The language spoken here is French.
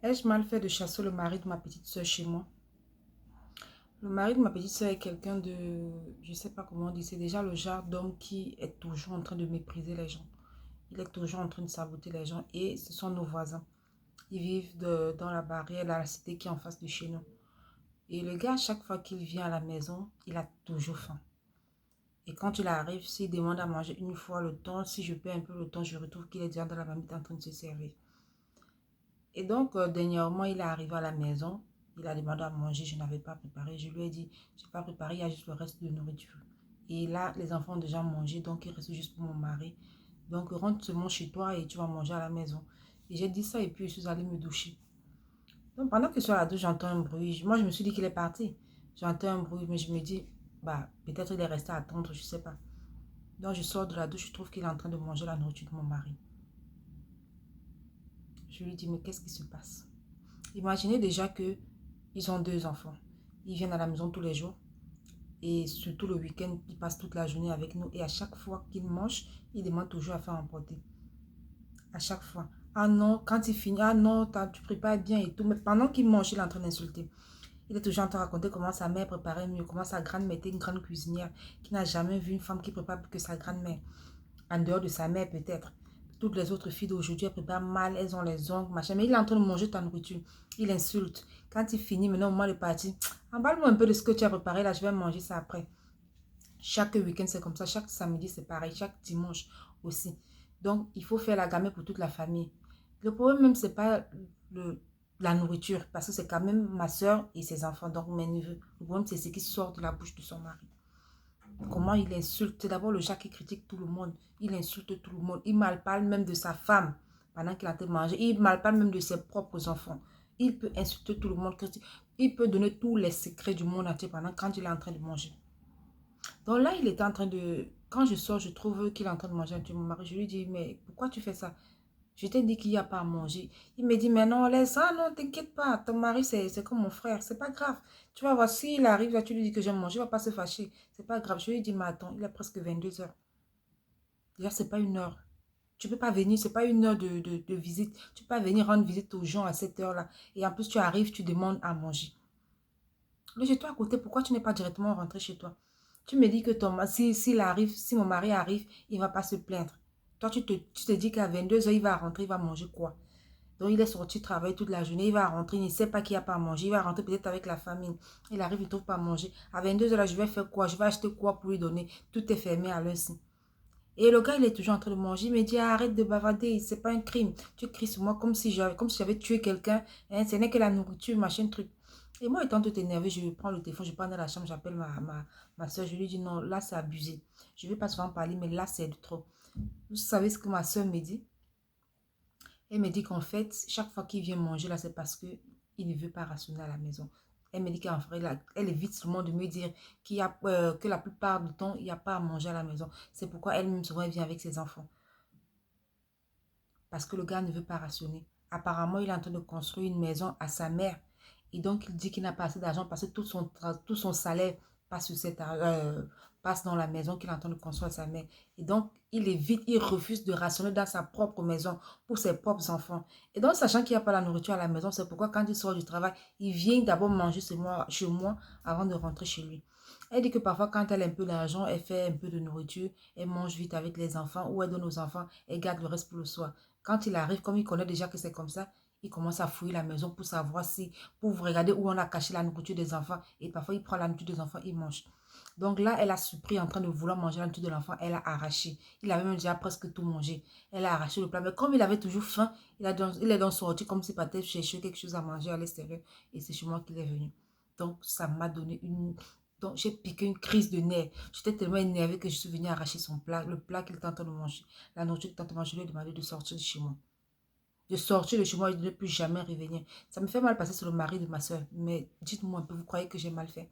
Ai-je mal fait de chasser le mari de ma petite soeur chez moi? Le mari de ma petite soeur est quelqu'un de... Je sais pas comment dire. C'est déjà le genre d'homme qui est toujours en train de mépriser les gens. Il est toujours en train de saboter les gens. Et ce sont nos voisins. Ils vivent dans la barrière, dans la cité qui est en face de chez nous. Et le gars, chaque fois qu'il vient à la maison, il a toujours faim. Et quand il arrive, s'il demande à manger une fois le temps, si je perds un peu le temps, je retrouve qu'il est déjà dans la marmite en train de se servir. Et donc, dernièrement, il est arrivé à la maison. Il a demandé à manger. Je n'avais pas préparé. Je lui ai dit, je n'ai pas préparé. Il y a juste le reste de nourriture. Et là, les enfants ont déjà mangé. Donc, il reste juste pour mon mari. Donc, rentre seulement chez toi et tu vas manger à la maison. Et j'ai dit ça et puis je suis allée me doucher. Donc, pendant que je suis à la douche, j'entends un bruit. Moi, je me suis dit qu'il est parti. J'entends un bruit, mais je me dis, bah, peut-être il est resté à attendre, je ne sais pas. Donc, je sors de la douche. Je trouve qu'il est en train de manger la nourriture de mon mari. Je lui dis, mais qu'est-ce qui se passe? Imaginez déjà que ils ont deux enfants. Ils viennent à la maison tous les jours. Et surtout le week-end, ils passent toute la journée avec nous. Et à chaque fois qu'ils mangent, ils demandent toujours à faire emporter. À chaque fois. Ah non, quand il finit, ah non, tu prépares bien et tout. Mais pendant qu'il mange, il est en train d'insulter. Il est toujours en train de raconter comment sa mère préparait mieux, comment sa grand-mère était une grande cuisinière, qui n'a jamais vu une femme qui prépare plus que sa grand-mère. En dehors de sa mère peut-être. Toutes les autres filles d'aujourd'hui, elles préparent mal, elles ont les ongles, machin. Mais il est en train de manger ta nourriture. Il insulte. Quand il finit, maintenant au moment de partir, emballe-moi un peu de ce que tu as préparé, là, je vais manger ça après. Chaque week-end, c'est comme ça. Chaque samedi, c'est pareil. Chaque dimanche aussi. Donc, il faut faire la gamelle pour toute la famille. Le problème même, c'est pas le, la nourriture, parce que c'est quand même ma soeur et ses enfants, donc mes neveux. Le problème, c'est ce qui sort de la bouche de son mari. Comment il insulte. C'est d'abord le chat qui critique tout le monde. Il insulte tout le monde. Il malparle même de sa femme pendant qu'il est en train de manger. Il malparle même de ses propres enfants. Il peut insulter tout le monde. Il peut donner tous les secrets du monde entier pendant quand il est en train de manger. Donc là, il était en train de... Quand je sors, je trouve qu'il est en train de manger avec mon mari. Je lui dis, mais pourquoi tu fais ça? Je t'ai dit qu'il n'y a pas à manger. Il me dit, mais non, laisse ça, non, t'inquiète pas. Ton mari, c'est comme mon frère, c'est pas grave. Tu vas voir, s'il arrive, là, tu lui dis que j'aime manger, il ne va pas se fâcher. C'est pas grave. Je lui dis, mais attends, il est presque 22 heures. Déjà, c'est pas une heure. Tu peux pas venir, c'est pas une heure de visite. Tu peux pas venir rendre visite aux gens à cette heure-là. Et en plus, tu arrives, tu demandes à manger. Le chez toi à côté, pourquoi tu n'es pas directement rentré chez toi? Tu me dis que s'il arrive, si mon mari arrive, il ne va pas se plaindre. Toi, tu te dis qu'à 22 heures, il va rentrer, il va manger quoi? Donc, il est sorti travailler toute la journée. Il va rentrer, il ne sait pas qu'il n'y a pas à manger. Il va rentrer peut-être avec la famille. Il arrive, il ne trouve pas à manger. À 22 heures, là, je vais faire quoi? Je vais acheter quoi pour lui donner? Tout est fermé à l'heure-ci. Et le gars, il est toujours en train de manger. Il me dit, arrête de bavarder, c'est pas un crime. Tu cries sur moi comme si j'avais tué quelqu'un. Hein, ce n'est que la nourriture, machin, truc. Et moi, étant tout énervé, je prends le téléphone, je pars dans la chambre, j'appelle ma soeur. Je lui dis, non, là, c'est abusé. Je ne vais pas souvent parler, mais là, c'est de trop. Vous savez ce que ma soeur me dit? Elle me dit qu'en fait, chaque fois qu'il vient manger, là, c'est parce qu'il ne veut pas rationner à la maison. Elle me dit qu'en vrai, là, elle évite seulement de me dire que la plupart du temps, il n'y a pas à manger à la maison. C'est pourquoi elle-même, souvent, elle vient avec ses enfants. Parce que le gars ne veut pas rationner. Apparemment, il est en train de construire une maison à sa mère. Et donc, il dit qu'il n'a pas assez d'argent parce que tout son salaire passe, passe dans la maison qu'il est en train de construire à sa mère. Et donc, il évite, il refuse de rationner dans sa propre maison pour ses propres enfants. Et donc, sachant qu'il n'y a pas la nourriture à la maison, c'est pourquoi quand il sort du travail, il vient d'abord manger chez moi avant de rentrer chez lui. Elle dit que parfois, quand elle a un peu d'argent, elle fait un peu de nourriture, elle mange vite avec les enfants ou elle donne aux enfants, elle garde le reste pour le soir. Quand il arrive, comme il connaît déjà que c'est comme ça, il commence à fouiller la maison pour savoir si, pour regarder où on a caché la nourriture des enfants. Et parfois, il prend la nourriture des enfants, il mange. Donc là, elle a surpris en train de vouloir manger la nourriture de l'enfant. Elle a arraché. Il avait même déjà presque tout mangé. Elle a arraché le plat. Mais comme il avait toujours faim, il est donc sorti comme si peut-être chercher quelque chose à manger à l'extérieur. Et c'est chez moi qu'il est venu. Donc, ça m'a donné une... Donc, j'ai piqué une crise de nerfs. J'étais tellement énervée que je suis venue arracher son plat, le plat qu'il était en train de manger. La nourriture qu'il était en train de manger, je lui ai demandé de sortir de chez moi. De sortir de chez moi et de ne plus jamais revenir. Ça me fait mal passer sur le mari de ma soeur. Mais dites-moi un peu, vous croyez que j'ai mal fait?